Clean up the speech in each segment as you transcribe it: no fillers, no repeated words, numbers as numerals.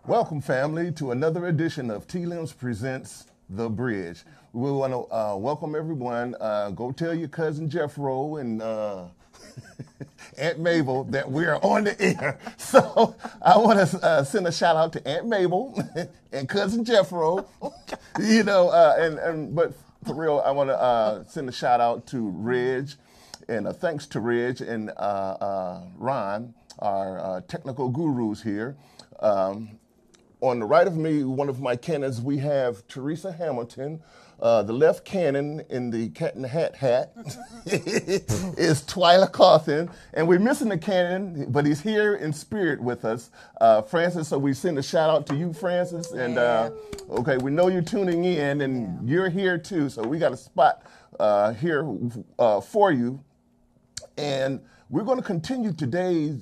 Welcome, family, to another edition of T-Limbs Presents The Bridge. We want to welcome everyone. Go tell your cousin Jeffro and Aunt Mabel that we are on the air. So I want to send a shout out to Aunt Mabel and cousin Jeffro. But for real, I want to send a shout out to Reg, and thanks to Reg and Ron, our technical gurus here. on the right of me, one of my canons, we have Teresa Hamilton. The left cannon in the Cat in the Hat is Twyla Cawthon. And we're missing the cannon, but he's here in spirit with us, Francis. So we send a shout out to you, Francis. And okay, we know you're tuning in, and you're here too. So we got a spot here for you. And we're going to continue today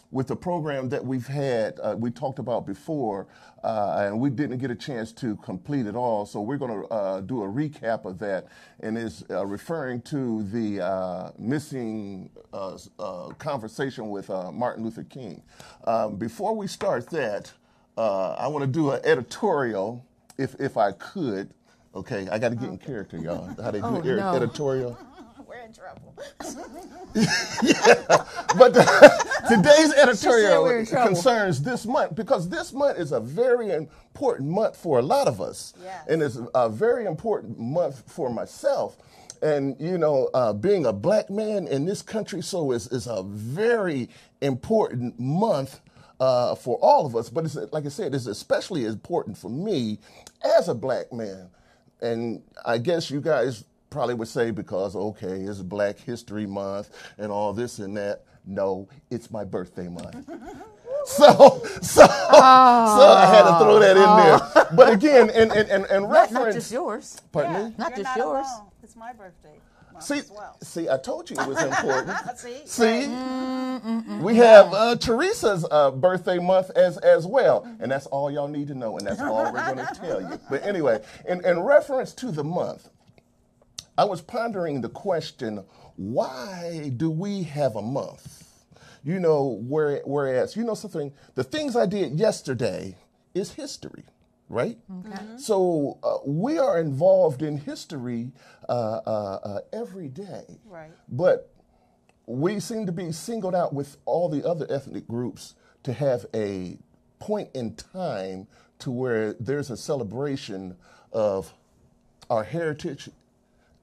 with the program that we've had, we talked about before, and we didn't get a chance to complete it all. So we're going to do a recap of that, and is referring to the missing conversation with Martin Luther King. Before we start that, I want to do an editorial, if I could. Okay, I got to get in character, y'all. How they do editorial. We're in trouble. But today's editorial concerns this month, because this month is a very important month for a lot of us. Yes. And it's a very important month for myself. And, you know, being a black man in this country, so is a very important month for all of us. But it's, like I said, it's especially important for me as a black man. And I guess you guys probably would say, because, okay, it's Black History Month and all this and that. No, it's my birthday month. So I had to throw that in there. But again, in reference... Not just yours. Pardon me? Not just yours. Alone. It's my birthday month as well. See, I told you it was important. See? We have Teresa's birthday month as well. And that's all y'all need to know, and that's all we're going to tell you. But anyway, in reference to the month, I was pondering the question, why do we have a month? You know, whereas, you know something, the things I did yesterday is history, right? Okay. So we are involved in history every day. Right. But we seem to be singled out with all the other ethnic groups to have a point in time to where there's a celebration of our heritage,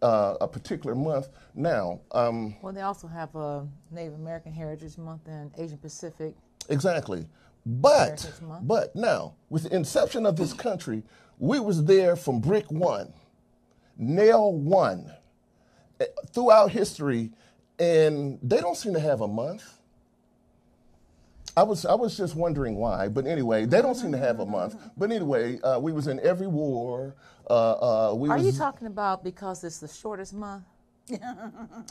a particular month. Now, well, they also have a Native American Heritage Month and Asian Pacific. Exactly. But now, with the inception of this country, we was there from brick one, nail one, throughout history, and they don't seem to have a month. I was just wondering why, but anyway, they don't seem to have a month. But anyway, we was in every war. Are you talking about because it's the shortest month?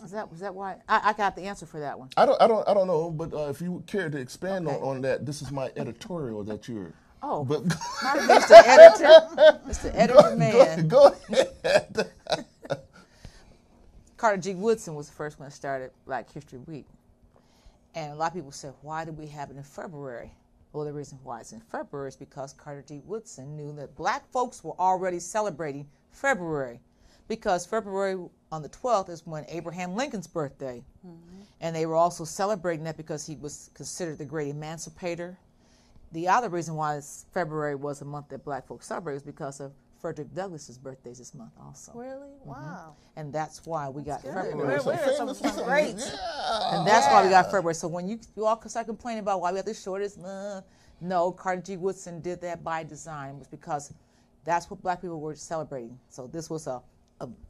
Was that why? I got the answer for that one. I don't know, but if you care to expand on that, this is my editorial that you're. Oh, but Mr. Editor, Mr. Editor man. Go ahead. Carter G. Woodson was the first one that started Black History Week. And a lot of people said, why did we have it in February? Well, the reason why it's in February is because Carter G. Woodson knew that black folks were already celebrating February, because February on the 12th is when Abraham Lincoln's birthday. Mm-hmm. And they were also celebrating that because he was considered the great emancipator. The other reason why February was a month that black folks celebrate is because of Frederick Douglass's birthday this month also. Really? Wow. And that's why we got February. We're some great. And that's why we got February. So when you all start complaining about why we have the shortest month, no, Carter G. Woodson did that by design. It was because that's what black people were celebrating. So this was a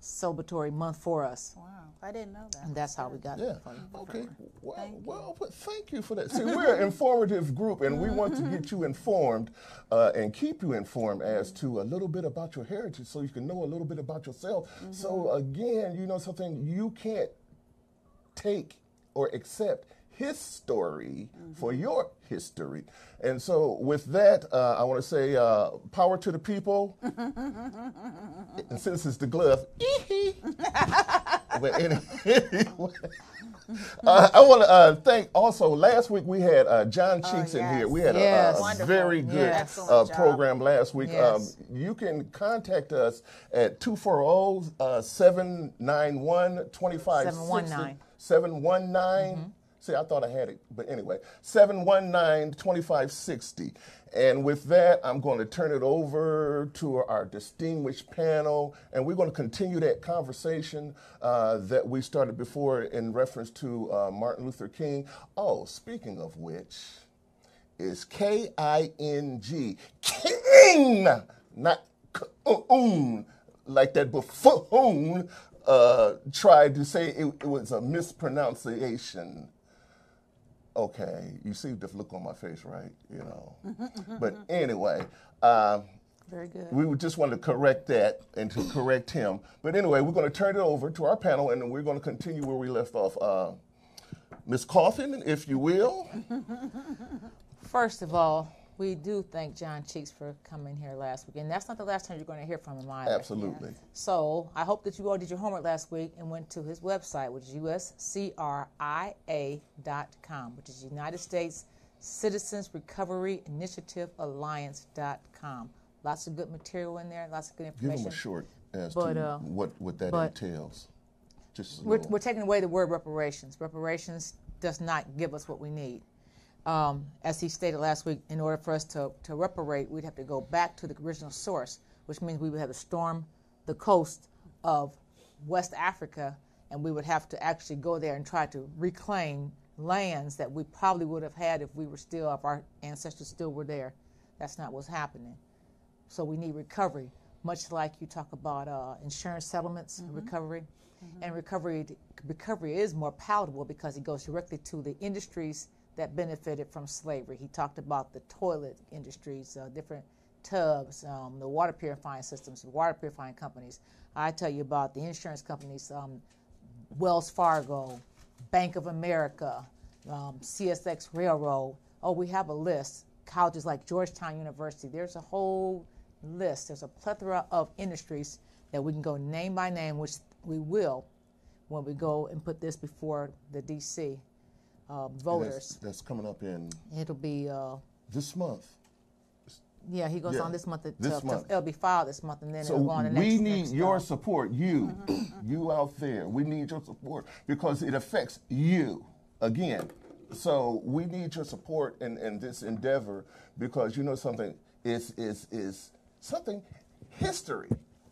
celebratory month for us. Wow, I didn't know that. And that's how we got it. Okay. Well, thank you for that. See, we're an informative group, and we want to get you informed and keep you informed as to a little bit about your heritage, so you can know a little bit about yourself. Mm-hmm. So again, you know something, you can't take or accept his story for your history. And so with that, I want to say power to the people. And since it's the glove, but anyway, I want to thank also, last week we had John Cheeks in here. We had a very good program last week. Yes. You can contact us at 240-791-2560. 719. See, I thought I had it, but anyway, 719-2560. And with that, I'm going to turn it over to our distinguished panel, and we're going to continue that conversation that we started before in reference to Martin Luther King. Oh, speaking of which, is King. King, not K-oon, like that buffoon tried to say it was a mispronunciation. Okay, you see the look on my face, right? You know. But anyway, Very good. we just wanted to correct that and to correct him. But anyway, we're going to turn it over to our panel, and we're going to continue where we left off. Ms. Coffin, if you will. First of all, we do thank John Cheeks for coming here last week. And that's not the last time you're going to hear from him either. Absolutely. So I hope that you all did your homework last week and went to his website, which is uscria.com, which is United States Citizens Recovery Initiative Alliance.com. Lots of good material in there, lots of good Give information. them a short as But, to what that entails. Just a We're little. taking away the word reparations. Reparations does not give us what we need. As he stated last week, in order for us to reparate, we'd have to go back to the original source, which means we would have to storm the coast of West Africa, and we would have to actually go there and try to reclaim lands that we probably would have had if we were still, if our ancestors still were there. That's not what's happening. So we need recovery, much like you talk about insurance settlements, recovery. And recovery is more palatable because it goes directly to the industries that benefited from slavery. He talked about the toilet industries, different tubs, the water purifying systems, the water purifying companies. I tell you about the insurance companies, Wells Fargo, Bank of America, CSX Railroad. Oh, we have a list. Colleges like Georgetown University. There's a whole list. There's a plethora of industries that we can go name by name, which we will when we go and put this before the D.C. Voters. That's coming up in It'll be, this month. yeah, he goes on this month. This month. It'll be filed this month, and then So it'll go on the next. we need next, your support, you out there. We need your support because it affects you again. So we need your support in this endeavor because you know something is something history,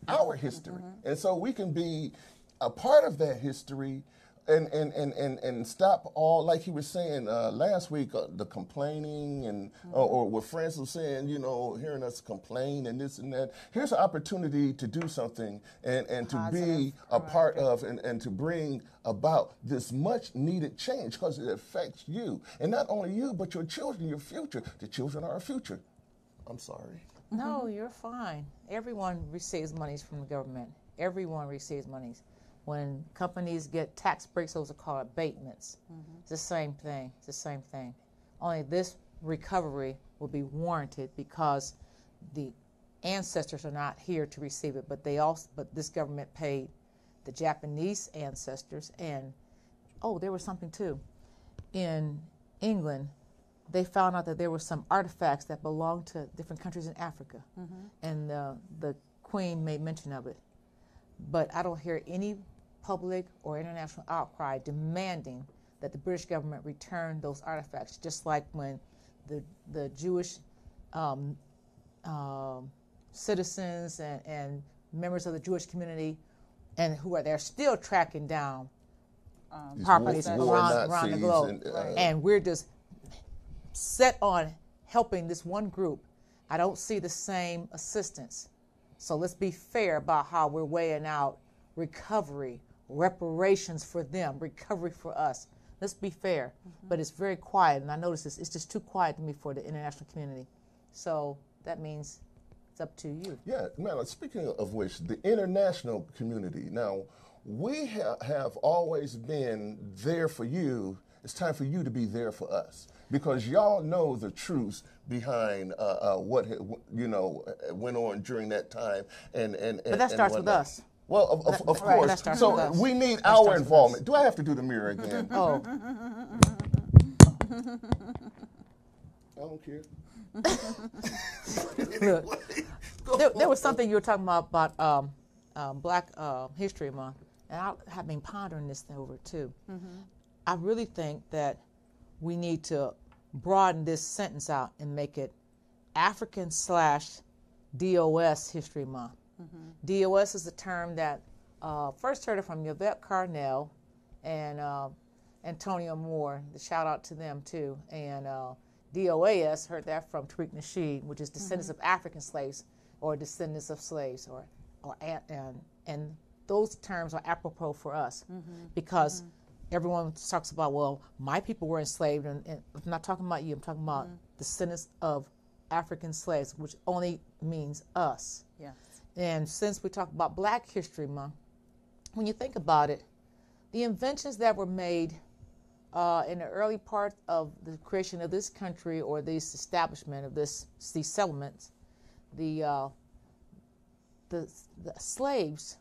our history, and so we can be a part of that history. And stop all, like he was saying last week, the complaining and or what friends were saying, you know, hearing us complain and this and that. Here's an opportunity to do something and to be a part of and to bring about this much needed change because it affects you. And not only you, but your children, your future. The children are our future. I'm sorry. No, you're fine. Everyone receives monies from the government. Everyone receives monies. When companies get tax breaks, those are called abatements. It's the same thing. It's the same thing. Only this recovery will be warranted because the ancestors are not here to receive it, but this government paid the Japanese ancestors. And there was something too. In England, they found out that there were some artifacts that belonged to different countries in Africa, and the Queen made mention of it. But I don't hear any public or international outcry demanding that the British government return those artifacts, just like when the Jewish citizens and members of the Jewish community and they're still tracking down properties around the globe. And we're just set on helping this one group. I don't see the same assistance. So let's be fair about how we're weighing out recovery, reparations for them, recovery for us. Let's be fair. But it's very quiet, and I notice this. It's just too quiet to me for the international community. So that means it's up to you. Yeah, man, speaking of which, the international community. Now, we have always been there for you. It's time for you to be there for us because y'all know the truth behind what went on during that time. But that starts with us. Well, of course. So we need our involvement. Do I have to do the mirror again? Oh. I don't care. Look, there was something you were talking about Black History Month, and I have been pondering this thing over too. I really think that we need to broaden this sentence out and make it African/DOS History Month. DOS is a term that first heard it from Yvette Carnell and Antonio Moore. The shout out to them too. And DOAS, heard that from Tariq Nasheed, which is descendants of African slaves or descendants of slaves, and those terms are apropos for us because everyone talks about, well, my people were enslaved, and I'm not talking about you, I'm talking about descendants of African slaves, which only means us. Yes. And since we talk about Black History Month, when you think about it, the inventions that were made in the early part of the creation of this country or this establishment of these settlements, the slaves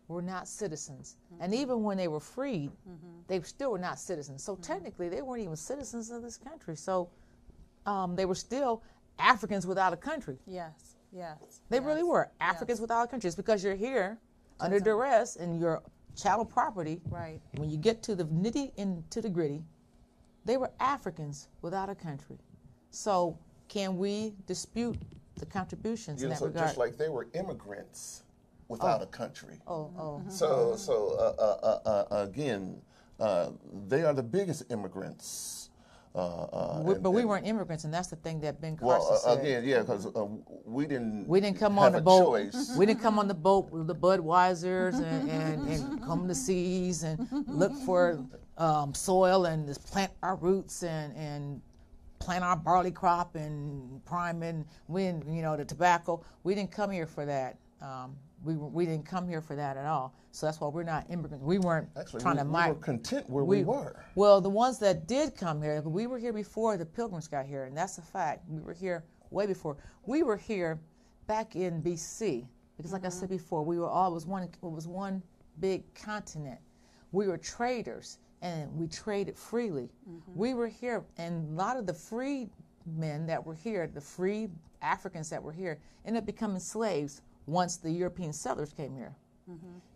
were not citizens. And even when they were freed, they still were not citizens. So technically, they weren't even citizens of this country. So they were still Africans without a country. Yes. Yes. They really were Africans without a country. It's because you're here under duress and you're chattel property. Right. When you get to the nitty and to the gritty, they were Africans without a country. So can we dispute the contributions in that regard? Just like they were immigrants without a country. So Again, they are the biggest immigrants. but we weren't immigrants, and that's the thing that Ben Carson said. Again, yeah, because we didn't. We didn't come on the boat. We didn't come on the boat with the Budweisers and come to seas and look for soil and just plant our roots and plant our barley crop and prime and win, the tobacco. We didn't come here for that. We didn't come here for that at all. So that's why we're not immigrants. We weren't trying to migrate. We were content where we were. Well, the ones that did come here, we were here before the Pilgrims got here, and that's a fact. We were here way before. We were here back in BC because, like I said before, it was one big continent. We were traders, and we traded freely. We were here, and a lot of the free men that were here, the free Africans that were here, ended up becoming slaves once the European settlers came here.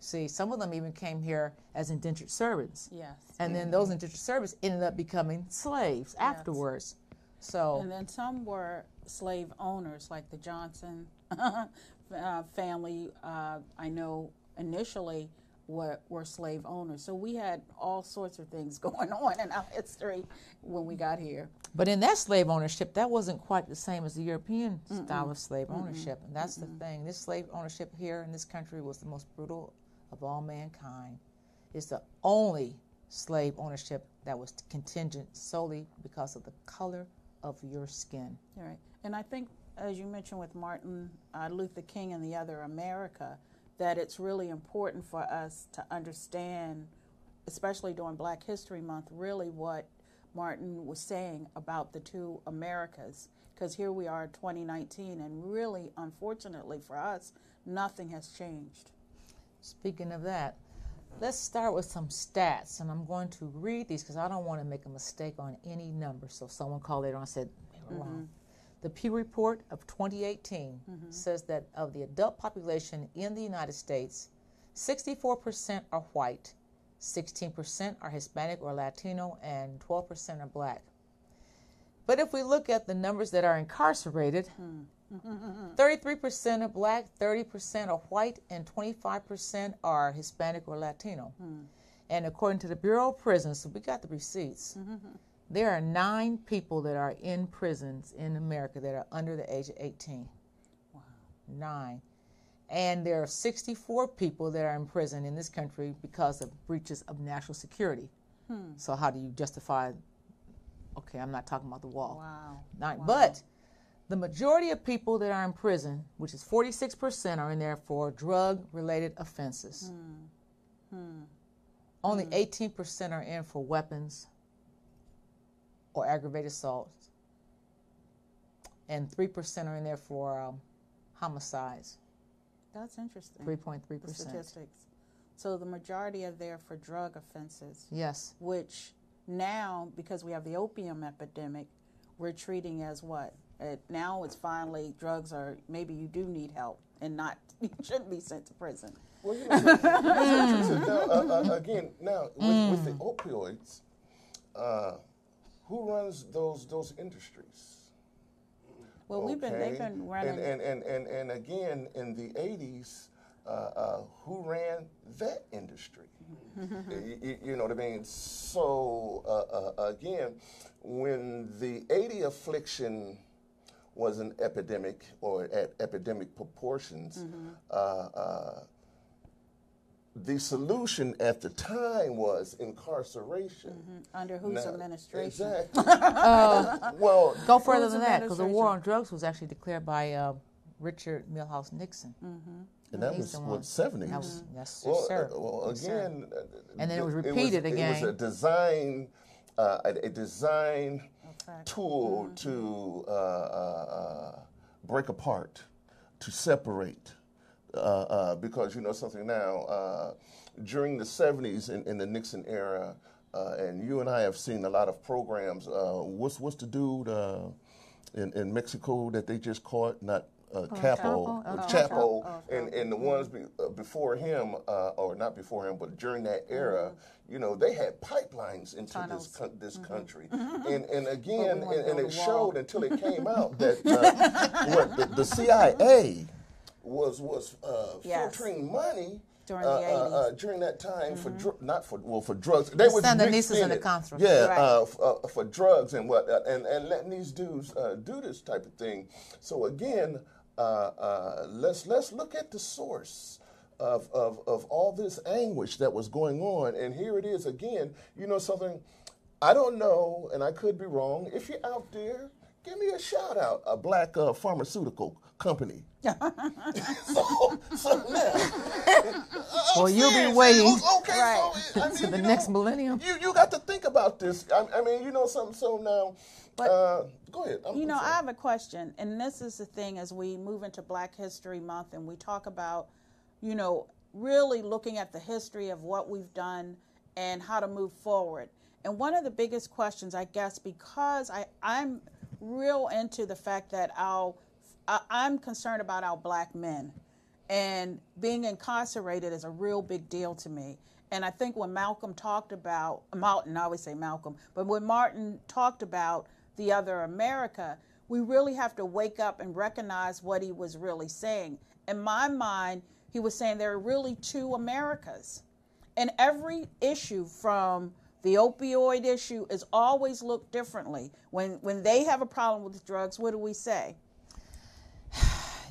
See, some of them even came here as indentured servants. Yes. And then those indentured servants ended up becoming slaves afterwards. So. And then some were slave owners, like the Johnson family. I know initially were slave owners. So we had all sorts of things going on in our history when we got here. But in that slave ownership, that wasn't quite the same as the European style of slave ownership. And that's the thing. This slave ownership here in this country was the most brutal of all mankind. It's the only slave ownership that was contingent solely because of the color of your skin. Right. And I think, as you mentioned with Martin Luther King and the other America, that it's really important for us to understand, especially during Black History Month, really what Martin was saying about the two Americas. Because here we are in 2019, and really, unfortunately for us, nothing has changed. Speaking of that, let's start with some stats, and I'm going to read these because I don't want to make a mistake on any number. So if someone called later on and said they were wrong. The Pew Report of 2018 says that of the adult population in the United States, 64% are white, 16% are Hispanic or Latino, and 12% are Black. But if we look at the numbers that are incarcerated, 33% are Black, 30% are white, and 25% are Hispanic or Latino. And according to the Bureau of Prisons, so we got the receipts, there are 9 people that are in prisons in America that are under the age of 18. Wow. 9. And there are 64 people that are in prison in this country because of breaches of national security. So how do you justify, okay, I'm not talking about the wall. Wow. 9. Wow. But the majority of people that are in prison, which is 46%, are in there for drug-related offenses. Only 18% are in for weapons or aggravated assault, and 3% are in there for homicides. That's interesting. 3.3%. The statistics. So the majority are there for drug offenses. Yes. Which now, because we have the opium epidemic, we're treating as what? Now it's finally drugs are, maybe you do need help and not, you shouldn't be sent to prison. Well, again, now with the opioids, who runs those industries? Well, they've been running. And again, in the 80s, who ran that industry? You know what I mean? So again, when the 80 affliction was an epidemic or at epidemic proportions, the solution at the time was incarceration. Under whose administration? Exactly. Well, Go further Whose than that, because the administration? war on drugs was actually declared by Richard Milhouse Nixon. and that He's was the what one. 70s. That was, yes, Well, sir. well, Yes, sir. again, And then it was repeated It again. was a design Okay. tool to break apart, to separate. Because you know something now, during the 70s in the Nixon era, and you and I have seen a lot of programs. What's the dude in Mexico that they just caught? Not Chapo, Chapo? and the ones before him, or not before him, but during that era, you know, they had pipelines into Tunnels. this country, and again, But we wanna and build it a wall. showed until it came out that the CIA was Yes. filtering money During the 80s. during that time for for drugs. They would Sandinistas mix in and the it. Contras. Yeah, Right. for drugs and what and letting these dudes do this type of thing. So again, let's look at the source of all this anguish that was going on, and here it is again. You know something? I don't know, and I could be wrong. If you're out there, give me a shout out, a black pharmaceutical company. so now, Well, you'll be seriously, waiting okay, Right. so, I mean, to the you next know, millennium. You got to think about this. I mean, you know something. So now, go ahead. You know, I'm sorry. I have a question, and this is the thing as we move into Black History Month and we talk about, you know, really looking at the history of what we've done and how to move forward. And one of the biggest questions, I guess, because I'm real into the fact that I'm concerned about our black men, and being incarcerated is a real big deal to me. And I think when Malcolm talked about, Martin, I always say Malcolm, but when Martin talked about the other America, we really have to wake up and recognize what he was really saying. In my mind, he was saying there are really two Americas. And every issue from the opioid issue is always looked differently. When they have a problem with drugs, what do we say?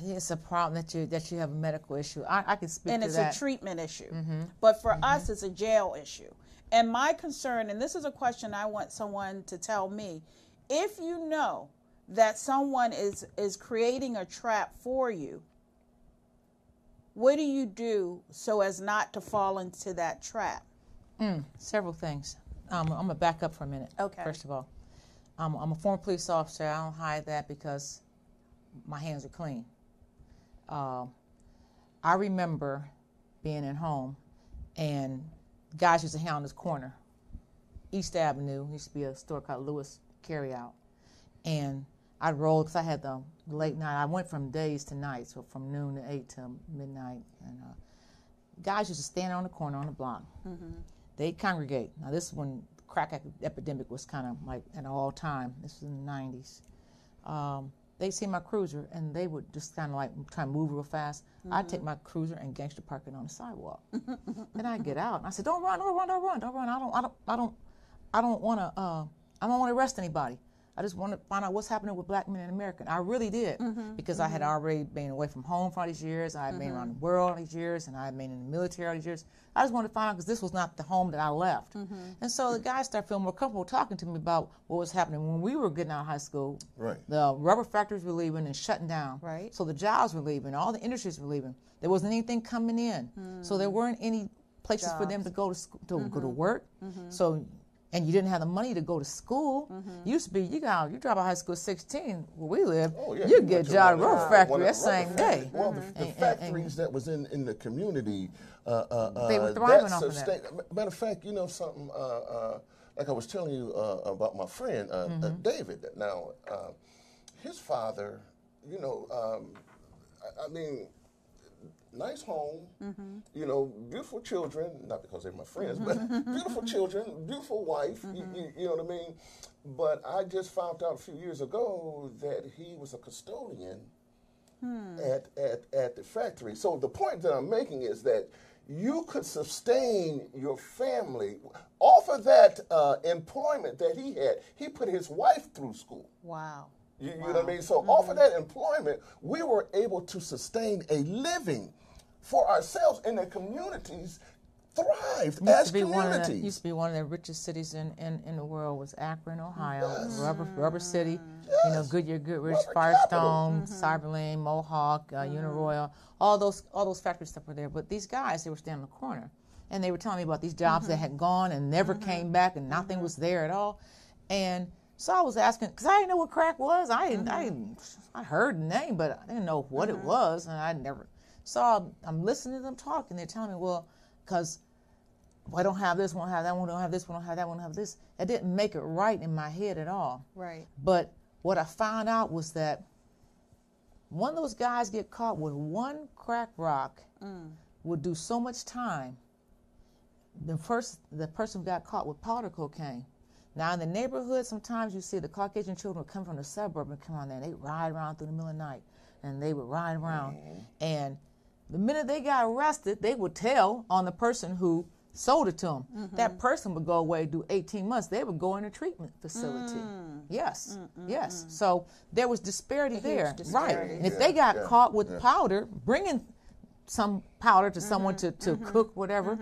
It's a problem that you have a medical issue. I can speak And to it's that. a treatment issue. But for us, it's a jail issue. And my concern, and this is a question I want someone to tell me, if you know that someone is creating a trap for you, what do you do so as not to fall into that trap? Several things. I'm going to back up for a minute. Okay. First of all, I'm a former police officer. I don't hide that because my hands are clean. I remember being at home, and guys used to hang on this corner, East Avenue. Used to be a store called Lewis Carryout, and I'd roll because I had the late night. I went from days to nights, so from noon to 8 to midnight, and guys used to stand on the corner on the block. They'd congregate. Now this is when the crack epidemic was kind of like at an all-time. This was in the 90s. They'd see my cruiser, and they would just kind of like try to move real fast. I'd take my cruiser and gangster park it on the sidewalk. Then I'd get out, and I said, "Don't run, don't run, don't run, don't run. I don't want to arrest anybody. I just want to find out what's happening with black men in America." And I really did, because I had already been away from home for all these years. I had been around the world all these years, and I had been in the military all these years. I just wanted to find out, because this was not the home that I left. And so the guys started feeling more comfortable talking to me about what was happening when we were getting out of high school. Right. The rubber factories were leaving and shutting down. Right. So the jobs were leaving, all the industries were leaving. There wasn't anything coming in. So there weren't any places for them to go to school, go to work. So, and you didn't have the money to go to school. Used to be, you drop out of high school at 16, where we live, you get a job at a rubber factory that same day. Well, the factories that was in the community, They were thriving off of that. Matter of fact, you know something, like I was telling you about my friend, David. Now, his father, you know, I mean, nice home, you know, beautiful children, not because they're my friends, but beautiful children, beautiful wife, you know what I mean? But I just found out a few years ago that he was a custodian at the factory. So the point that I'm making is that you could sustain your family off of that employment that he had. He put his wife through school. Wow. You know what I mean? So off of that employment, we were able to sustain a living for ourselves, and the communities thrived as communities. Used to be one of the richest cities in the world was Akron, Ohio. Rubber City, you know, Goodyear, Goodrich, Firestone, Cyberlane, Mohawk, Uniroyal, all those factories stuff were there. But these guys, they were standing in the corner, and they were telling me about these jobs that had gone and never came back, and nothing was there at all. And so I was asking, because I didn't know what crack was. I heard the name, but I didn't know what it was, and I never. So I'm listening to them talk, and they're telling me, well, because I don't have this, we don't have that, we don't have this, we don't have that, we don't have this. It didn't make it right in my head at all. Right. But what I found out was that one of those guys get caught with one crack rock would do so much time. The person who got caught with powder cocaine. Now in the neighborhood, sometimes you see the Caucasian children would come from the suburb and come on there, and they ride around through the middle of the night, and they would ride around, and the minute they got arrested, they would tell on the person who sold it to them. That person would go away, do 18 months. They would go in a treatment facility. Yes, yes. So there was disparity there. Right. And if they got caught with powder, bringing some powder to someone to cook whatever,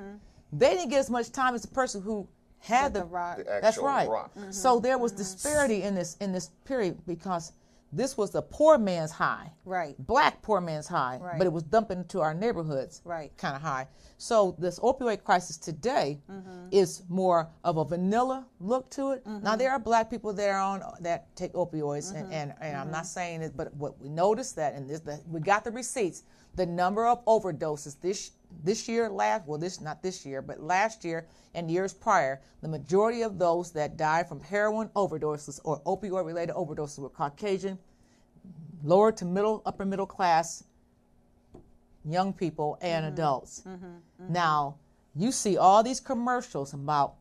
they didn't get as much time as the person who had the rock. That's right. Rock. So there was disparity in this period because this was the poor man's high. Right. Black poor man's high. Right. But it was dumping into our neighborhoods. Right. Kind of high. So this opioid crisis today is more of a vanilla look to it. Now there are black people that take opioids, and I'm not saying it, but what we noticed that, and we got the receipts, the number of overdoses this year, not this year, but last year and years prior, the majority of those that died from heroin overdoses or opioid-related overdoses were Caucasian, lower to upper middle class young people and adults. Now, you see all these commercials about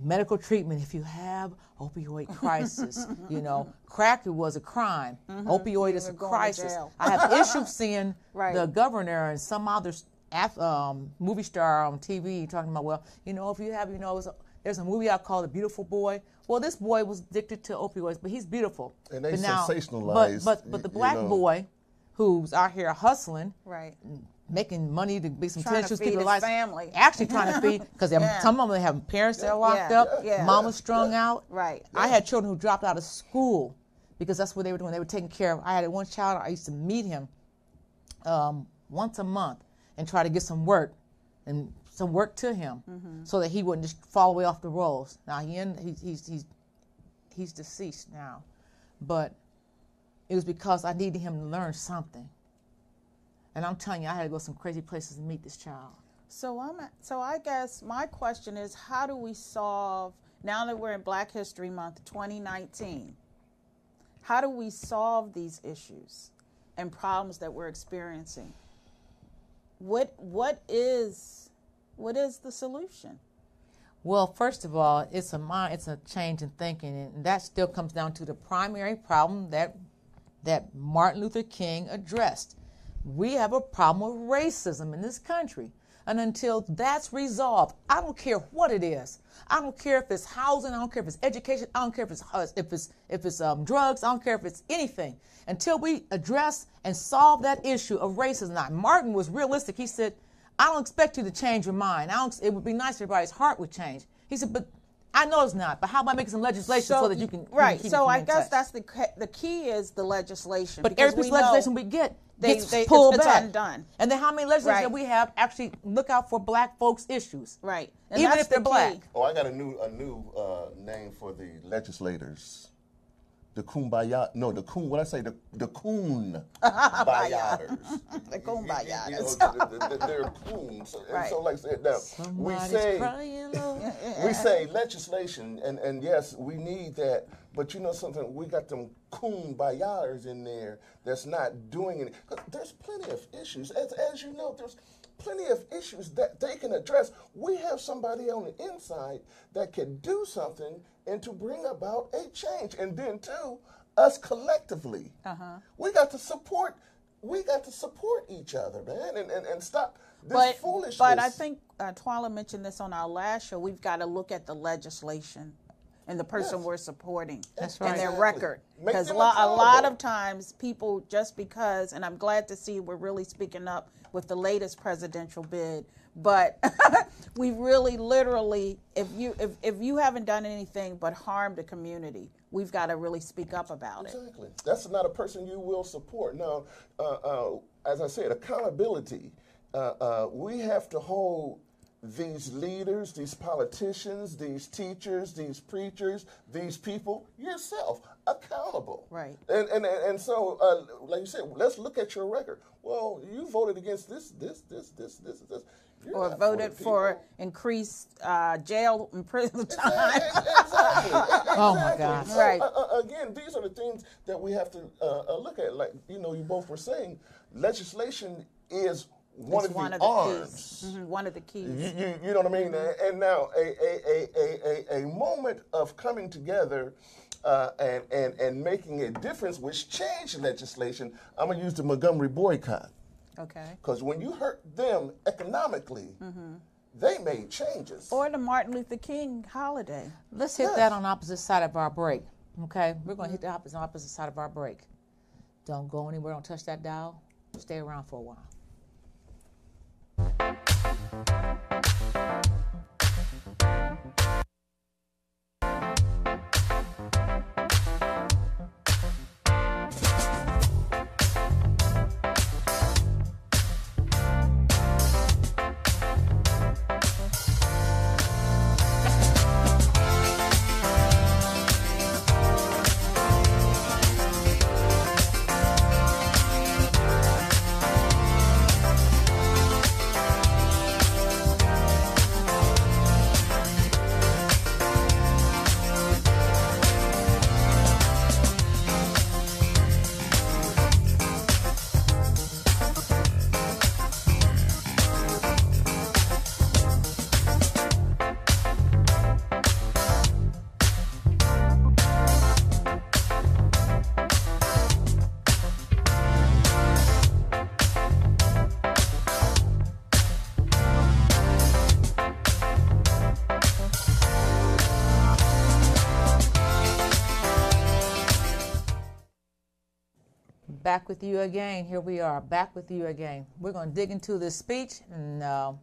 medical treatment if you have opioid crisis. You know, crack was a crime. Opioid is a crisis. I have issues seeing the governor and some other movie star on TV talking about, well, you know, if you have, there's a movie out called The Beautiful Boy. Well, this boy was addicted to opioids, but he's beautiful. And they sensationalize. But the black boy who's out here hustling, right, making money to be some trying to feed his family, actually trying to feed, because some of them have parents that are locked up, mama's strung out. Right. I had children who dropped out of school because that's what they were doing. They were taking care of. I had one child. I used to meet him once a month and try to get some work to him, so that he wouldn't just fall away off the rolls. Now he's deceased now, but it was because I needed him to learn something. And I'm telling you, I had to go some crazy places to meet this child. So I guess my question is, how do we solve, now that we're in Black History Month 2019, how do we solve these issues and problems that we're experiencing? What is the solution? Well, first of all, it's a change in thinking, and that still comes down to the primary problem that Martin Luther King addressed. We have a problem with racism in this country. And until that's resolved, I don't care what it is. I don't care if it's housing. I don't care if it's education. I don't care if it's drugs. I don't care if it's anything. Until we address and solve that issue of racism. Now, Martin was realistic. He said, I don't expect you to change your mind. It would be nice if everybody's heart would change. He said, but I know it's not. But how about making some legislation so that you can keep so I guess touch? that's the key is the legislation. But every piece of legislation we get gets pulled back. Undone. And then how many legislators that we have actually look out for black folks' issues? Right. And even if they're black. Oh, I got a new name for the legislators. The Kumbaya, no, the Coon, what I say, the Coon Bayaders. The Coon Bayaders. They're coons. Right. So like I said, now, we say legislation, and yes, we need that, but you know something, we got them Coon Bayaders in there that's not doing it. There's plenty of issues. As you know, there's plenty of issues that they can address. We have somebody on the inside that can do something and to bring about a change. And then, too, us collectively, we got to support we got to support each other, man, and stop this But foolishness. but I think Twila mentioned this on our last show. We've got to look at the legislation and the person Yes. we're supporting That's and right. their Exactly. record. Make Because them a lot accountable. of times people, just because, and I'm glad to see we're really speaking up with the latest presidential bid, but we really literally, if you haven't done anything but harm the community, we've got to really speak up about it. Exactly. That's not a person you will support. Now, as I said, accountability. We have to hold these leaders, these politicians, these teachers, these preachers, these people, yourself, accountable. Right. And so, like you said, let's look at your record. Well, you voted against this. You're Or not voted the for people. increased jail and prison time. Exactly. Oh, my God. So, Right. Again, these are the things that we have to look at. Like you both were saying, legislation is one It's of one the of the arms. keys. One of the keys. You know what I mean? And now a moment of coming together and making a difference, which changed legislation. I'm gonna use the Montgomery boycott. Okay. Because when you hurt them economically, they made changes. Or the Martin Luther King holiday. Let's hit that on opposite side of our break. Okay, we're going to hit the opposite side of our break. Don't go anywhere. Don't touch that dial. Stay around for a while. Back with you again. Here we are, back with you again. We're going to dig into this speech, and I'm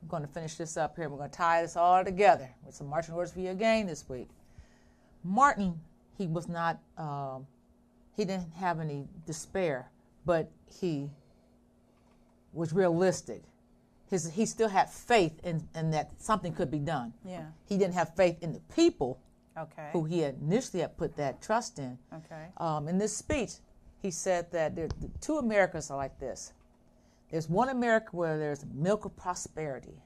going to finish this up here. We're going to tie this all together with some marching orders for you again this week. Martin, he was not, he didn't have any despair, but he was realistic. He still had faith in that something could be done. Yeah. He didn't have faith in the people Okay. who he initially had put that trust in. Okay. In this speech, he said that the two Americas are like this. There's one America where there's milk of prosperity.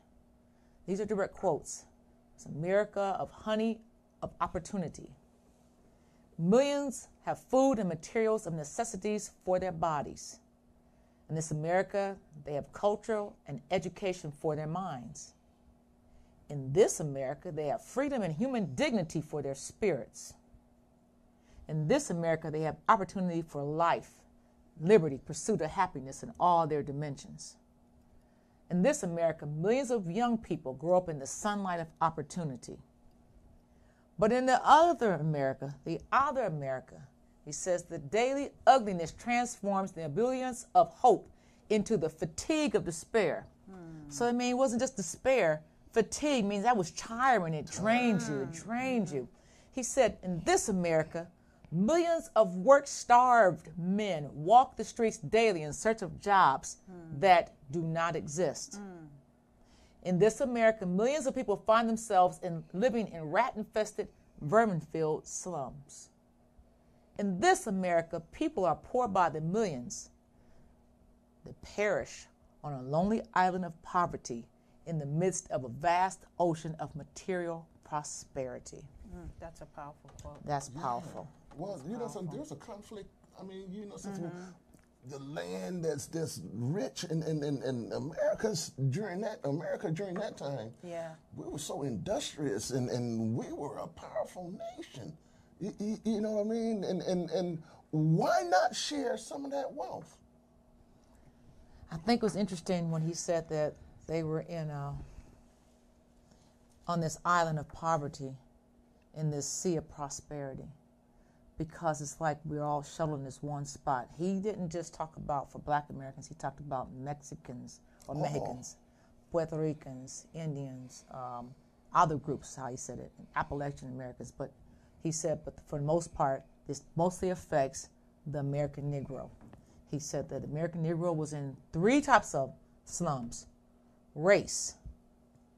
These are direct quotes. It's America of honey, of opportunity. Millions have food and materials of necessities for their bodies. In this America, they have culture and education for their minds. In this America, they have freedom and human dignity for their spirits. In this America, they have opportunity for life, liberty, pursuit of happiness in all their dimensions. In this America, millions of young people grow up in the sunlight of opportunity. But in the other America, he says the daily ugliness transforms the ebullience of hope into the fatigue of despair. So, I mean, it wasn't just despair. Fatigue means that was tiring. It drained you. He said, in this America, millions of work-starved men walk the streets daily in search of jobs that do not exist. In this America, millions of people find themselves living in rat-infested, vermin-filled slums. In this America, people are poor by the millions. They perish on a lonely island of poverty in the midst of a vast ocean of material prosperity. That's a powerful quote. That's powerful. Well, there's a conflict. I mean, the land that's this rich in America during that time. Yeah. We were so industrious and we were a powerful nation. You know what I mean? And why not share some of that wealth? I think it was interesting when he said that they were in on this island of poverty, in this sea of prosperity, because it's like we're all shuttled in this one spot. He didn't just talk about for Black Americans. He talked about Mexicans or Mexicans, Puerto Ricans, Indians, other groups, how he said it, Appalachian Americans. But he said, but for the most part, this mostly affects the American Negro. He said that the American Negro was in 3 types of slums: race,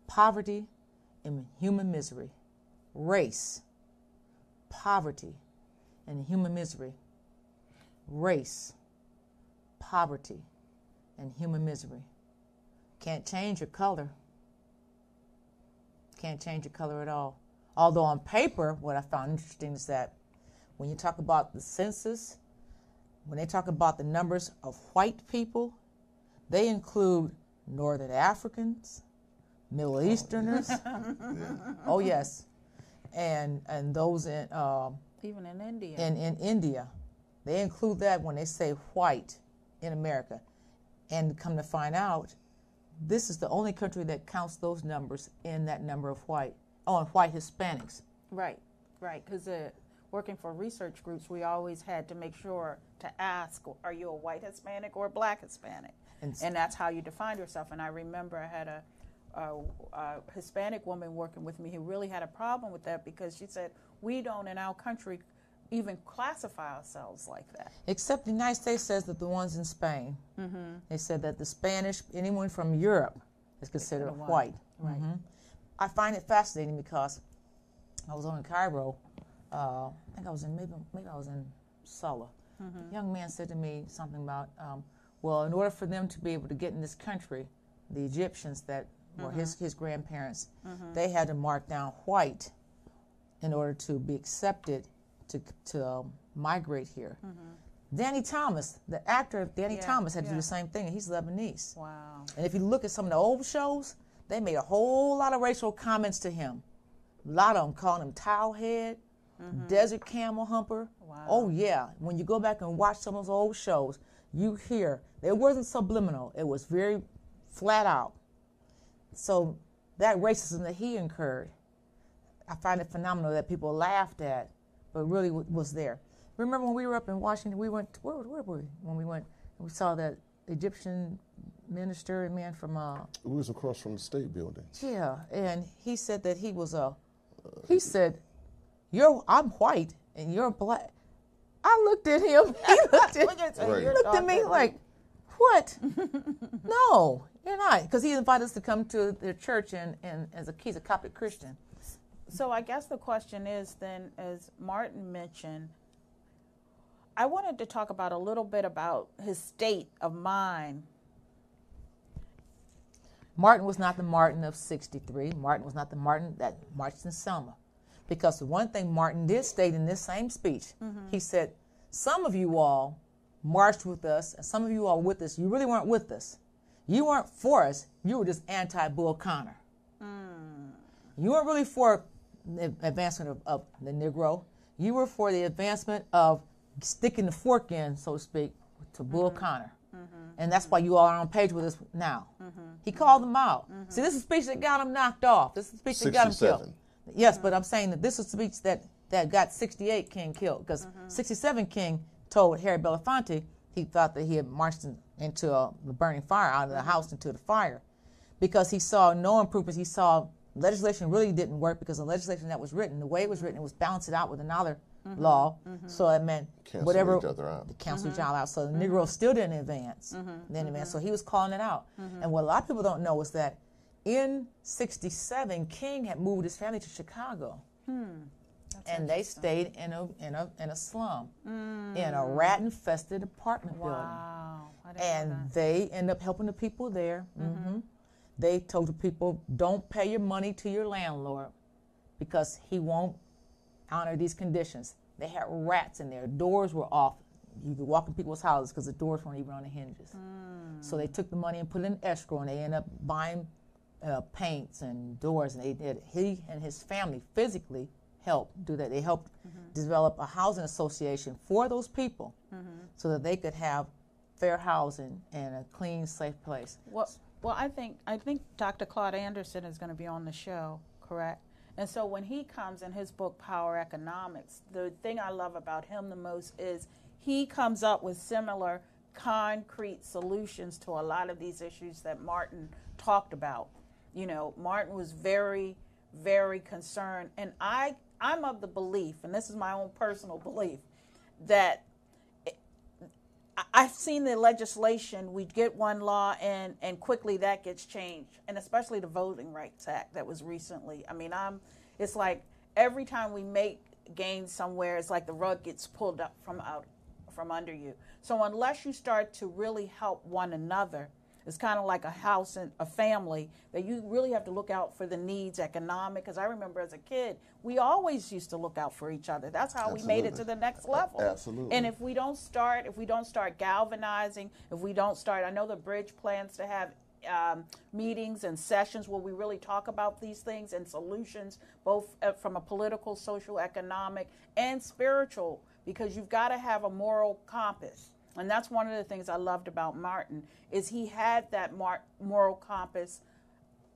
poverty, and human misery. Race, poverty, and human misery. Race, poverty, and human misery. Can't change your color. Can't change your color at all. Although on paper, what I found interesting is that when you talk about the census, when they talk about the numbers of white people, they include Northern Africans, Middle Easterners. Oh yes, and those in Even in India. in India, they include that when they say white in America. And come to find out, this is the only country that counts those numbers in that number of white Hispanics. Right, right. Because working for research groups, we always had to make sure to ask, are you a white Hispanic or a Black Hispanic? And that's how you defined yourself. And I remember I had a Hispanic woman working with me who really had a problem with that, because she said, we don't in our country even classify ourselves like that. Except the United States says that the ones in Spain, they said that the Spanish, anyone from Europe is considered white. Right. I find it fascinating because I was on in Cairo. I think I was in, maybe I was in Sulla. A young man said to me something about, well, in order for them to be able to get in this country, the Egyptians that were his grandparents, they had to mark down white in order to be accepted to migrate here. Danny Thomas, the actor Danny Thomas, had to do the same thing, and he's Lebanese. Wow. And if you look at some of the old shows, they made a whole lot of racial comments to him. A lot of them calling him towelhead, desert camel humper. Wow. Oh yeah, when you go back and watch some of those old shows, you hear, it wasn't subliminal, it was very flat out. So that racism that he incurred, I find it phenomenal that people laughed at, but really was there. Remember when we were up in Washington, we went, where were we? When we went, we saw that Egyptian minister and man from... It was across from the State Building. Yeah, and he said that he was he said, I'm white and you're black. I looked at him, he looked at me like, what? No, you're not. Because he invited us to come to their church and he's a Coptic Christian. So I guess the question is then, as Martin mentioned, I wanted to talk about a little bit about his state of mind. Martin was not the Martin of 63. Martin was not the Martin that marched in Selma. Because the one thing Martin did state in this same speech, he said, some of you all marched with us, and some of you all with us, you really weren't with us. You weren't for us, you were just anti-Bull Connor. You weren't really for the advancement of the Negro. You were for the advancement of sticking the fork in, so to speak, to Bull Connor. And that's why you all are on page with us now. He called them out. See, this is the speech that got him knocked off. This is the speech that got him killed. Yes, but I'm saying that this is the speech that got 68 King killed, because 67 King told Harry Belafonte he thought that he had marched into the burning fire, out of the house into the fire, because he saw no improvements. He saw legislation really didn't work, because the legislation that was written, the way it was written, it was balanced out with another law. So it meant Cancel whatever each other out. cancel each other out. So the Negro still didn't advance. So he was calling it out. And what a lot of people don't know is that in 67, King had moved his family to Chicago. And they stayed in a slum, in a rat-infested apartment building. Wow. And they end up helping the people there. They told the people, don't pay your money to your landlord because he won't honor these conditions. They had rats in there. Doors were off. You could walk in people's houses because the doors weren't even on the hinges. So they took the money and put it in escrow, and they ended up buying paints and doors. And he and his family physically helped do that. They helped develop a housing association for those people so that they could have fair housing and a clean, safe place. Well, I think Dr. Claude Anderson is going to be on the show, correct? And so when he comes in his book, Power Economics, the thing I love about him the most is he comes up with similar concrete solutions to a lot of these issues that Martin talked about. You know, Martin was very, very concerned. And I'm of the belief, and this is my own personal belief, that I've seen the legislation, we get one law and quickly that gets changed. And especially the Voting Rights Act that was recently. I mean, it's like every time we make gains somewhere, it's like the rug gets pulled up from under you. So unless you start to really help one another, it's kind of like a house and a family that you really have to look out for the needs economic. Because I remember as a kid, we always used to look out for each other. That's how we made it to the next level. Absolutely. And if we don't start galvanizing, if we don't start, I know the Bridge plans to have meetings and sessions where we really talk about these things and solutions, both from a political, social, economic, and spiritual, because you've got to have a moral compass. And that's one of the things I loved about Martin, is he had that moral compass,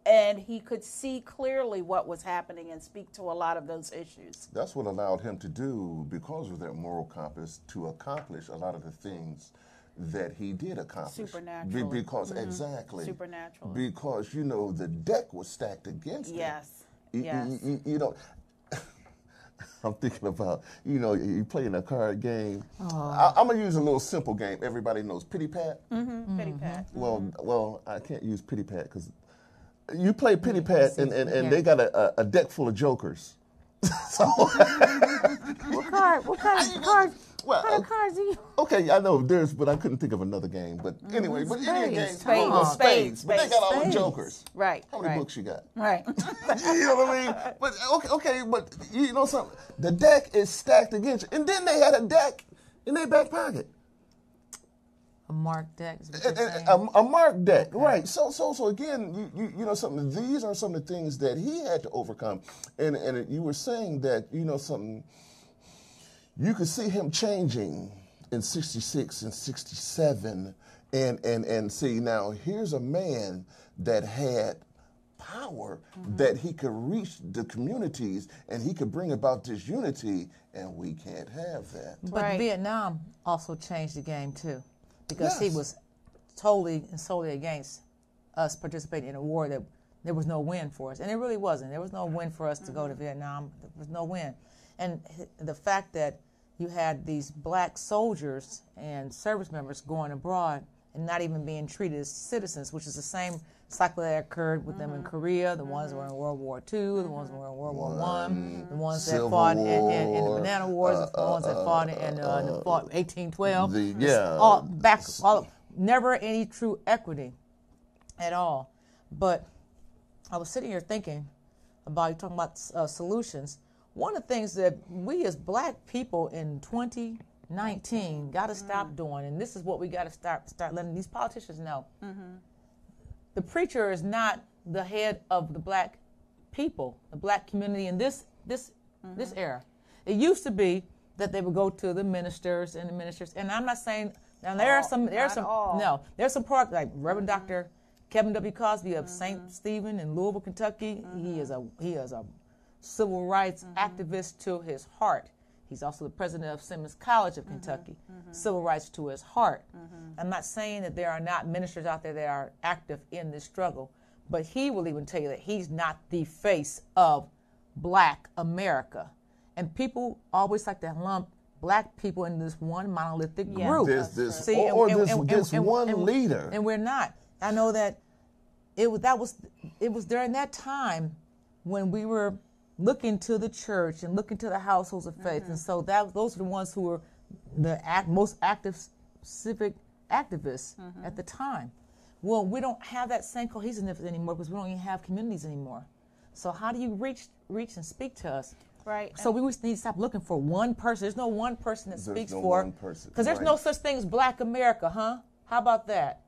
and he could see clearly what was happening and speak to a lot of those issues. That's what allowed him to do, because of that moral compass, to accomplish a lot of the things that he did accomplish. Supernaturally. Exactly. Supernaturally. Because, you know, the deck was stacked against him. Yes. You know, I'm thinking about, you know, you playing a card game. I'm going to use a little simple game. Everybody knows Pity Pat. Pity Pat. Well, I can't use Pity Pat because you play Pity Pat and they got a deck full of jokers. So What kind of cards do you? Okay, I know there's, but I couldn't think of another game. But anyway, but any game, Spades. But they got all the jokers. Right. How many books you got? Right. You know what I mean? But okay, but you know something? The deck is stacked against you. And then they had a deck in their back pocket. A marked deck is what you're saying? A marked deck, right. So again, you know something, these are some of the things that he had to overcome. And you were saying that, you know something, you could see him changing in 66 and 67 and see, now here's a man that had power, that he could reach the communities and he could bring about this unity, and we can't have that. But Vietnam also changed the game too, because he was totally and solely against us participating in a war that there was no win for us. And it really wasn't. There was no win for us to go to Vietnam. There was no win. And the fact that you had these black soldiers and service members going abroad and not even being treated as citizens, which is the same cycle that occurred with them in Korea, the ones that were in World War II, the ones that were in World War I, the ones that fought in the Banana Wars, the ones that fought in 1812. Never any true equity at all. But I was sitting here thinking about, you talking about solutions. One of the things that we as black people in 2019 got to stop doing, and this is what we got to start letting these politicians know. The preacher is not the head of the black people, the black community in this era. It used to be that they would go to the ministers, and I'm not saying, now there's some part, like Reverend Dr. Kevin W. Cosby of St. Stephen in Louisville, Kentucky. He is a civil rights activist to his heart. He's also the president of Simmons College of Kentucky. Civil rights to his heart. I'm not saying that there are not ministers out there that are active in this struggle, but he will even tell you that he's not the face of black America. And people always like to lump black people in this one monolithic group. This one leader. And we're not. I know that it was during that time when we were looking to the church and looking to the households of faith. And so those are the ones who were the most active civic activists at the time. Well, we don't have that same cohesiveness anymore because we don't even have communities anymore. So how do you reach and speak to us? Right. So we need to stop looking for one person. There's no one person that speaks for. Because there's right. no such thing as black America, huh? How about that?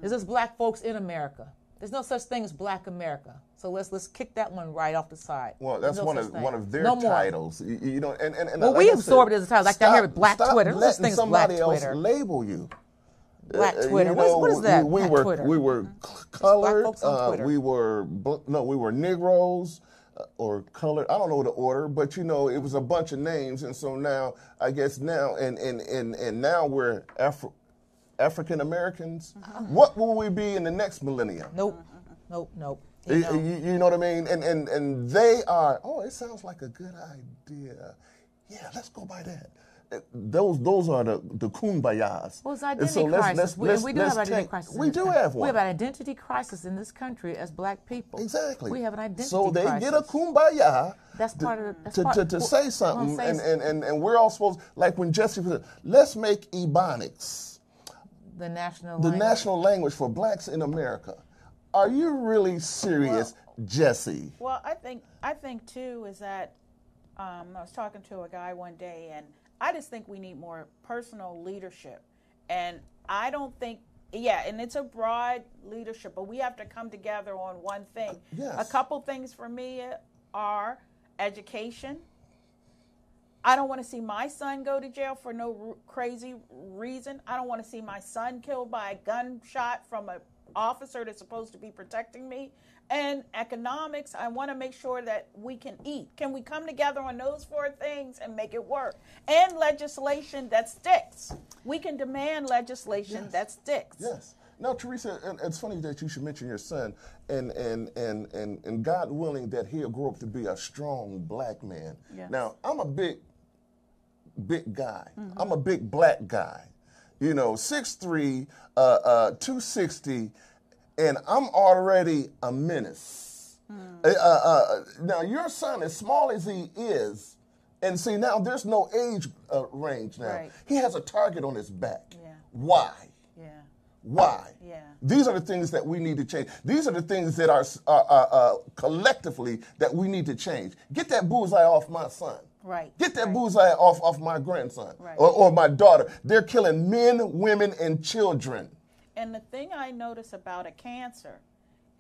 There's just black folks in America. There's no such thing as black America. So let's kick that one right off the side. Well, that's one of their titles. You know, and well, we absorb it as a title. Like I hear with Black Twitter. There's such thing as Black Somebody else Twitter. label you. Black Twitter. What is that? We Black were Twitter. we were Black colored. folks on Twitter. We were Negroes or colored. I don't know the order, but it was a bunch of names, and so now I guess now and now we're African Americans. What will we be in the next millennium? Nope. You know what I mean? And they are. Oh, it sounds like a good idea. Yeah, let's go by that. Those are the kumbayas. Well, it's identity crisis. We do have identity crisis. We do have one. We have an identity crisis in this country as black people. Exactly. We have an identity so they crisis. get a kumbaya That's part of to say something, and we're all supposed, like when Jesse said, let's make Ebonics the national language for blacks in America. Are you really serious, Jesse? Well, I think too is that I was talking to a guy one day, and I just think we need more personal leadership. And I don't think, and it's a broad leadership, but we have to come together on one thing. Yes. A couple things for me are education. I don't want to see my son go to jail for no crazy reason. I don't want to see my son killed by a gunshot from an officer that's supposed to be protecting me. And economics, I want to make sure that we can eat. Can we come together on those four things and make it work? And legislation that sticks. We can demand legislation that sticks. Yes. Now, Teresa, it's funny that you should mention your son, and God willing that he'll grow up to be a strong black man. Yes. Now, I'm a big guy. I'm a big black guy. 6'3", 260. And I'm already a menace. Now, your son, as small as he is, and see, now there's no age range now. Right. He has a target on his back. Yeah. Why? Yeah. Why? Yeah. These are the things that we need to change. These are the things that are collectively that we need to change. Get that bullseye off my son. Right. Get that bullseye off my grandson Right. or my daughter. They're killing men, women, and children. And the thing I notice about a cancer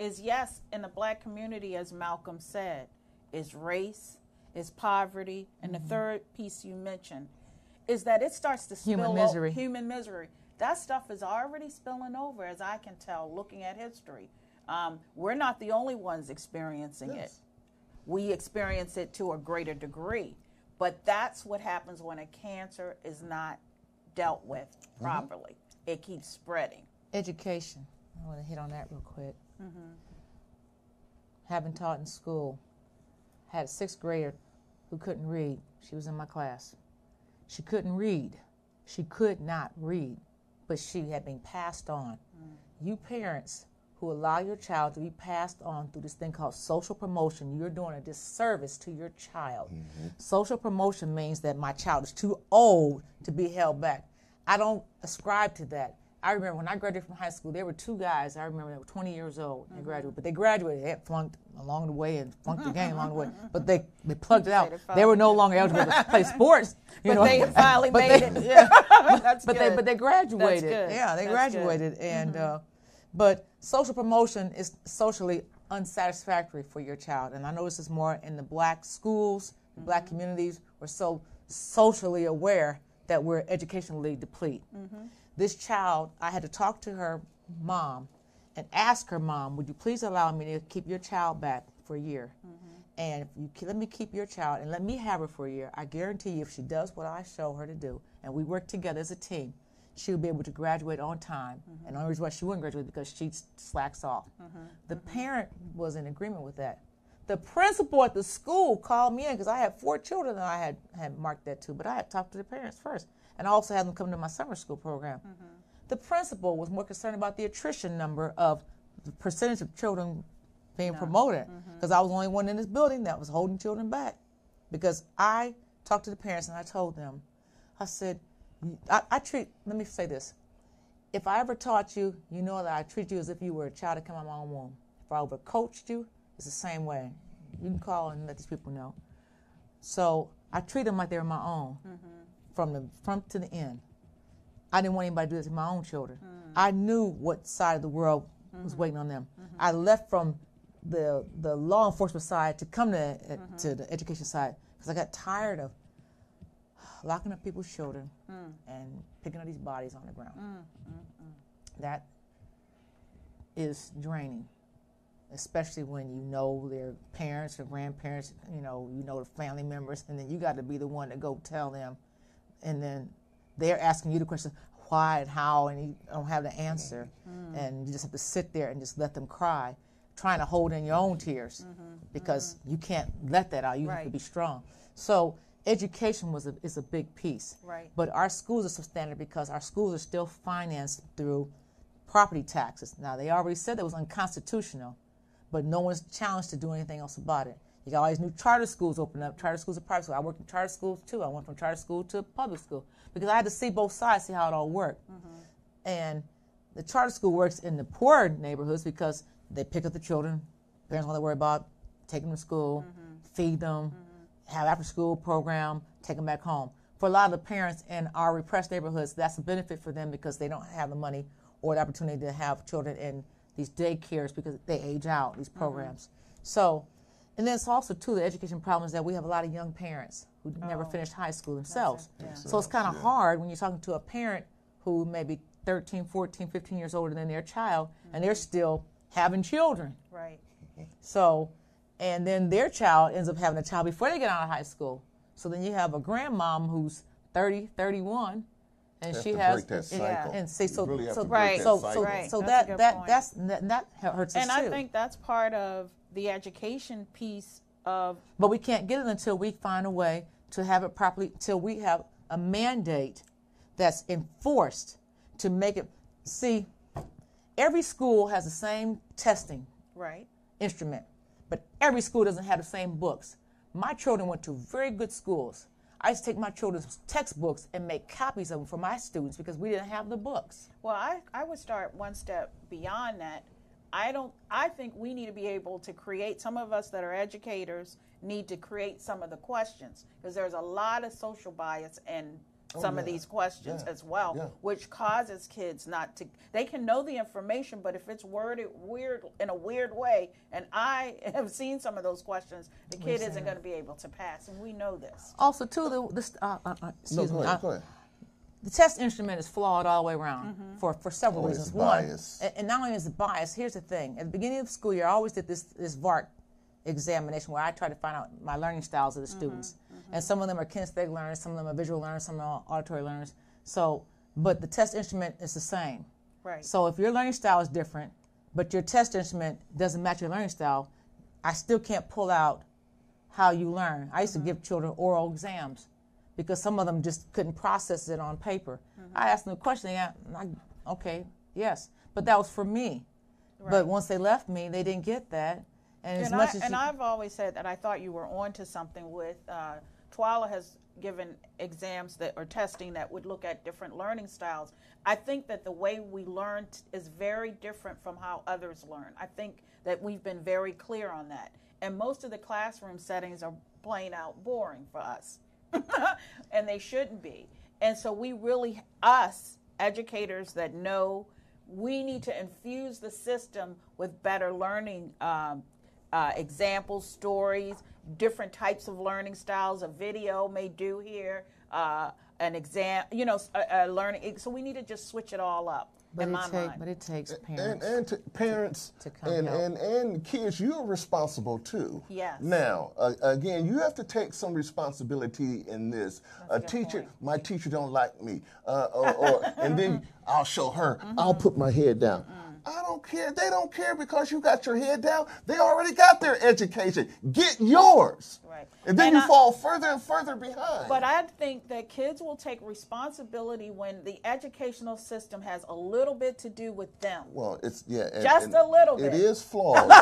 is, yes, in the black community, as Malcolm said, is race, is poverty, and the third piece you mentioned is that it starts to spill over. Human misery. That stuff is already spilling over, as I can tell, looking at history. We're not the only ones experiencing it. We experience it to a greater degree. But that's what happens when a cancer is not dealt with properly. It keeps spreading. Education. I want to hit on that real quick. Having taught in school, had a 6th grader who couldn't read. She was in my class. She couldn't read. She could not read, but she had been passed on. You parents who allow your child to be passed on through this thing called social promotion, you're doing a disservice to your child. Social promotion means that my child is too old to be held back. I don't ascribe to that. I remember when I graduated from high school, there were 2 guys, I remember, they were 20 years old. They graduated, but they graduated. They had flunked along the way and flunked again along the way. But they plugged it out. They were no longer eligible to play sports. But they finally made it. Yeah. That's good. But they graduated. That's good. Yeah, they That's graduated. And but social promotion is socially unsatisfactory for your child. And I know this is more in the black schools, the black communities. We're so socially aware that we're educationally deplete. This child, I had to talk to her mom and ask her mom, would you please allow me to keep your child back for a year? And if you let me keep your child and let me have her for a year, I guarantee you if she does what I show her to do, and we work together as a team, she'll be able to graduate on time. And the only reason why she wouldn't graduate is because she slacks off. The parent was in agreement with that. The principal at the school called me in because I had 4 children that I had marked that to, but I had talked to the parents first. And I also had them come to my summer school program. The principal was more concerned about the attrition number of the percentage of children being promoted, because I was the only one in this building that was holding children back. Because I talked to the parents and I told them, I said, let me say this. If I ever taught you, you know that I treat you as if you were a child that came out of my own womb. If I overcoached you, it's the same way. You can call and let these people know. So I treat them like they were my own. From the front to the end. I didn't want anybody to do this to my own children. I knew what side of the world was waiting on them. I left from the law enforcement side to come to the education side because I got tired of locking up people's children and picking up these bodies on the ground. that is draining, especially when you know their parents or grandparents, you know the family members, and then you got to be the one to go tell them, and then they're asking you the question, why and how, and you don't have the answer, and you just have to sit there and just let them cry, trying to hold in your own tears, because you can't let that out. You have to be strong. So education is a big piece. Right. But our schools are substandard because our schools are still financed through property taxes. Now, they already said that was unconstitutional, but no one's challenged to do anything else about it. You got all these new charter schools open up. Charter schools are private schools. I worked in charter schools too. I went from charter school to public school because I had to see both sides, see how it all worked. And the charter school works in the poor neighborhoods because they pick up the children. Parents don't have to worry about taking them to school, feed them, have after-school program, take them back home. For a lot of the parents in our repressed neighborhoods, that's a benefit for them because they don't have the money or the opportunity to have children in these daycares because they age out, these programs. So, and then it's also, too, the education problem is that we have a lot of young parents who never finished high school themselves. So it's kind of hard when you're talking to a parent who may be 13, 14, 15 years older than their child, and they're still having children. Right. So, and then their child ends up having a child before they get out of high school. So then you have a grandmom who's 30, 31, and she has break that cycle. and see, so You really have so to break that cycle. Right. so That's a good point. that hurts us And too. I think that's part of the education piece of But we can't get it until we find a way to have it properly, till we have a mandate that's enforced to make it. See, every school has the same testing right. instrument, but every school doesn't have the same books. My children went to very good schools. I used to take my children's textbooks and make copies of them for my students because we didn't have the books. Well, I would start one step beyond that. I think we need to be able to create, some of us that are educators need to create some of the questions, because there's a lot of social bias in some of these questions as well, which causes kids not to, they can know the information, but if it's worded in a weird way, and I have seen some of those questions, the kid isn't going to be able to pass, and we know this. Also, too, go ahead. The test instrument is flawed all the way around for several reasons. One, and not only is it biased, here's the thing. At the beginning of the school year, I always did this VARC examination where I try to find out my learning styles of the students. And some of them are kinesthetic learners, some of them are visual learners, some are auditory learners. So, but the test instrument is the same. Right. So if your learning style is different, but your test instrument doesn't match your learning style, I still can't pull out how you learn. I used to give children oral exams because some of them just couldn't process it on paper. I asked them a question, okay, yes. But that was for me. Right. But once they left me, they didn't get that. And I've always said that I thought you were onto something with, TWALA has given exams that or testing that would look at different learning styles. I think that the way we learn is very different from how others learn. I think that we've been very clear on that. And most of the classroom settings are plain out boring for us. And they shouldn't be. And so we really, us educators that know, we need to infuse the system with better learning examples, stories, different types of learning styles. A video may do here, an exam, learning. So we need to just switch it all up. But it takes parents. And parents to come and kids, you're responsible too. Yes. Now, again, you have to take some responsibility in this. My teacher don't like me, and then I'll show her. I'll put my head down. I don't care. They don't care because you got your head down. They already got their education. Get yours. Right. And then you fall further and further behind. But I think that kids will take responsibility when the educational system has a little bit to do with them. Well, it's, just a little bit. It is flawed. It's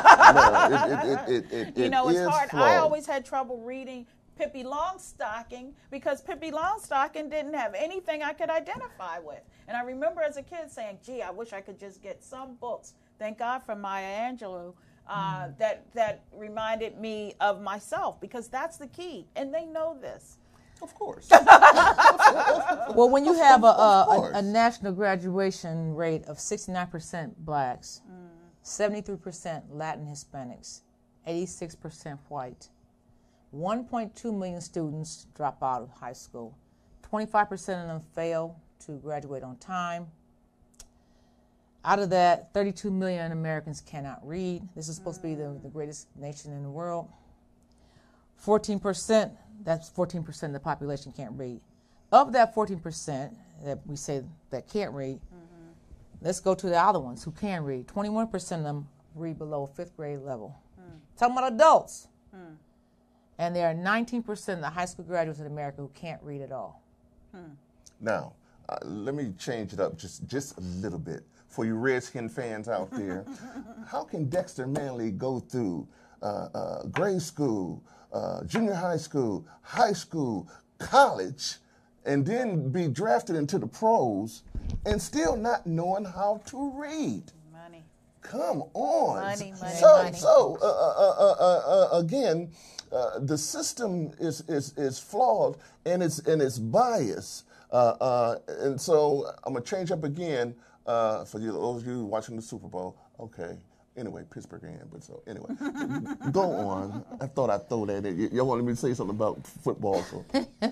hard. Flawed. I always had trouble reading Pippi Longstocking because Pippi Longstocking didn't have anything I could identify with. And I remember as a kid saying, gee, I wish I could just get some books. Thank God for Maya Angelou that reminded me of myself, because that's the key. And they know this. Of course. Well, when you have a national graduation rate of 69% blacks, 73% Latin Hispanics, 86% white, 1.2 million students drop out of high school, 25% of them fail to graduate on time. Out of that, 32 million Americans cannot read. This is supposed to be the greatest nation in the world. 14%, that's 14% of the population can't read. Of that 14% that we say that can't read, let's go to the other ones who can read. 21% of them read below 5th grade level. Talking about adults. And there are 19% of the high school graduates in America who can't read at all. Now, let me change it up just a little bit. For you Redskin fans out there, how can Dexter Manley go through grade school, junior high school, college, and then be drafted into the pros and still not knowing how to read? Money. Come on. Money. Again, the system is flawed and it's biased. And so I'm going to change up again for those of you watching the Super Bowl. Okay. Anyway, Pittsburgh in, but so anyway, go on. I thought I'd throw that in. Y'all wanted me to say something about football, so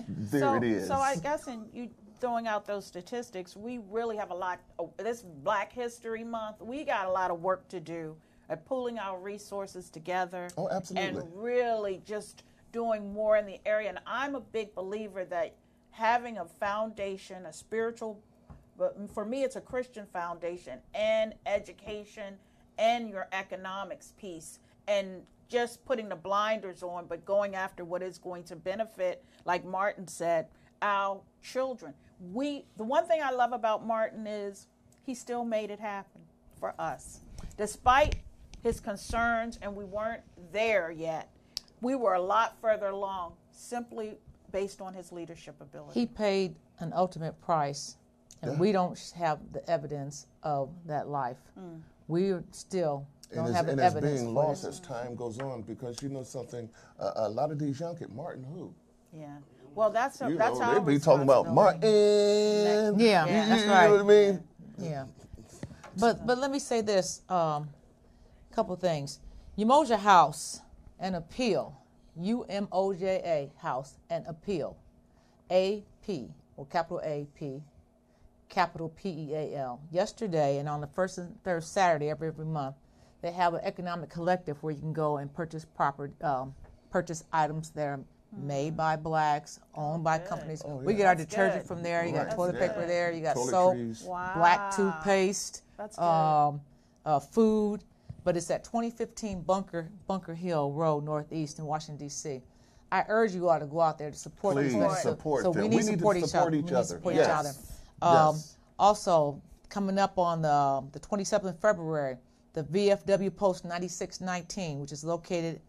there it is. So I guess in you throwing out those statistics, we really have a lot. This Black History Month, we got a lot of work to do at pulling our resources together. Oh, absolutely. And really just doing more in the area. And I'm a big believer that having a foundation, a spiritual, but for me it's a Christian foundation, and education, and your economics piece, and just putting the blinders on, but going after what is going to benefit, like Martin said, our children. The one thing I love about Martin is he still made it happen for us. Despite his concerns, and we weren't there yet, we were a lot further along, simply based on his leadership ability. He paid an ultimate price, and we don't have the evidence of that life. We still don't have the evidence. And it's being lost as time goes on, because you know something, a lot of these young kids, Martin who? Yeah. Well, that's our they be talking about Martin. Yeah, that's right. You know what I mean? Yeah. But let me say this, couple things. Umoja House and Appeal, UMOJA House and Appeal, AP, or capital AP, capital PEAL. Yesterday, and on the first and third Saturday every month, they have an economic collective where you can go and purchase purchase items that are made by blacks, owned by companies. Oh, yeah. We get our That's detergent good. from there. You got Right. toilet paper there. You got Toiletries. soap, Wow. black toothpaste, That's good. food. But it's at 2015 Bunker Hill Road, Northeast in Washington, D.C. I urge you all to go out there to support Please these guys. support so them. we need to support each other. We need to support each other. Also, coming up on the 27th of February, the VFW Post 9619, which is located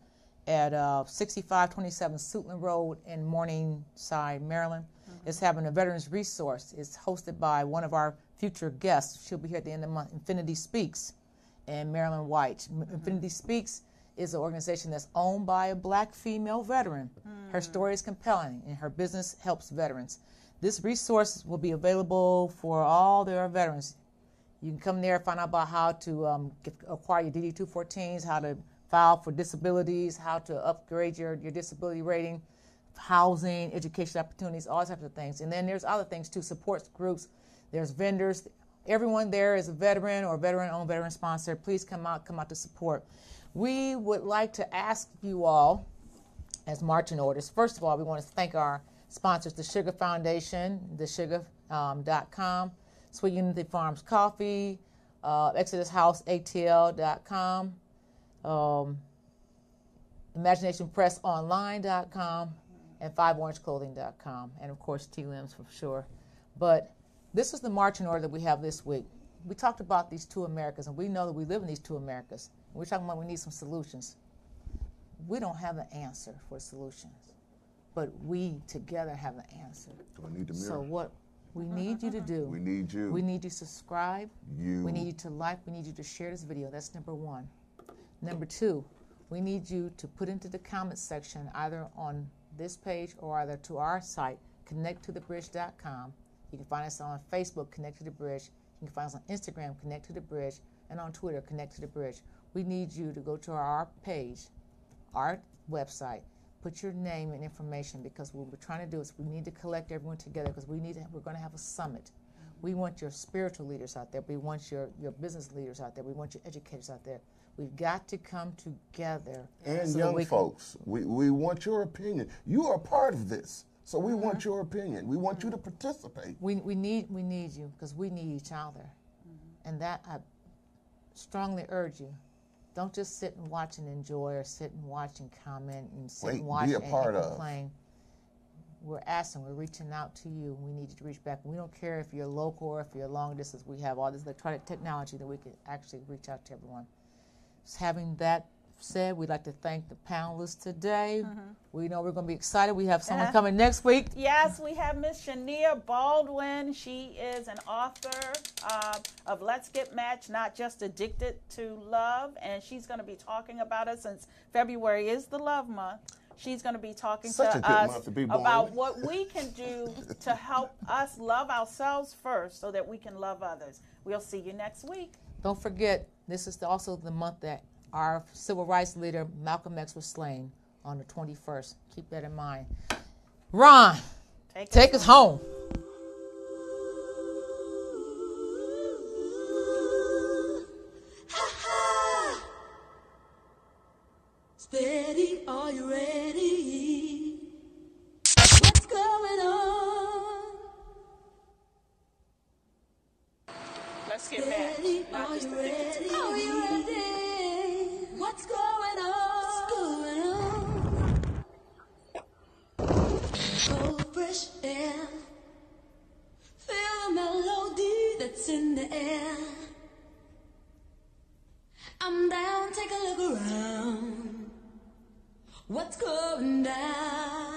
at 6527 Suitland Road in Morningside, Maryland, is having a veterans resource. It's hosted by one of our future guests. She'll be here at the end of the month, Infinity Speaks, and Marilyn White. Infinity Speaks is an organization that's owned by a black female veteran. Her story is compelling, and her business helps veterans. This resource will be available for all their veterans. You can come there, find out about how to acquire your DD-214s, how to file for disabilities, how to upgrade your disability rating, housing, education opportunities, all types of things. And then there's other things too, support groups, there's vendors. Everyone there is a veteran or veteran-owned, veteran-sponsored. Please come out to support. We would like to ask you all, as marching orders, first of all, we want to thank our sponsors, the Sugar Foundation, thesugar.com, Sweet Unity Farms Coffee, ExodusHouseATL.com, ImaginationPressOnline.com, and 5orangeclothing.com, and of course T-Limbs for sure. But this is the marching order that we have this week. We talked about these two Americas, and we know that we live in these two Americas. We're talking about we need some solutions. We don't have an answer for solutions, but we together have an answer. Do I need the mirror? So what we need you to do, We need you. we need you to subscribe. You. We need you to like. We need you to share this video. That's number one. Number two, we need you to put into the comments section, either on this page or either to our site, connecttothebridge.com. You can find us on Facebook, Connect to the Bridge. You can find us on Instagram, Connect to the Bridge, and on Twitter, Connect to the Bridge. We need you to go to our page, our website, put your name and information, because what we're trying to do is we need to collect everyone together, because we're going to have a summit. We want your spiritual leaders out there. We want your business leaders out there. We want your educators out there. We've got to come together. And so young folks, we want your opinion. You are a part of this, so we want your opinion. We want you to participate. We need you because we need each other. And that I strongly urge you. Don't just sit and watch and enjoy, or sit and watch and comment and sit and watch and complain. We're asking, we're reaching out to you. We need you to reach back. We don't care if you're local or if you're long distance. We have all this electronic technology that we can actually reach out to everyone. So having that said, we'd like to thank the panelists today. We know we're going to be excited. We have someone coming next week. Yes, we have Miss Shania Baldwin. She is an author of Let's Get Matched, Not Just Addicted to Love. And she's going to be talking about it since February is the Love Month. She's going to be talking to us about what we can do to help us love ourselves first so that we can love others. We'll see you next week. Don't forget, this is also the month that our civil rights leader, Malcolm X, was slain on the 21st. Keep that in mind. Ron, take us home. Steady, are you ready? What's going on? Let's get back. Are you ready? Are you ready? What's going on? Cold, fresh air. Feel the melody that's in the air. I'm down, take a look around. What's going down?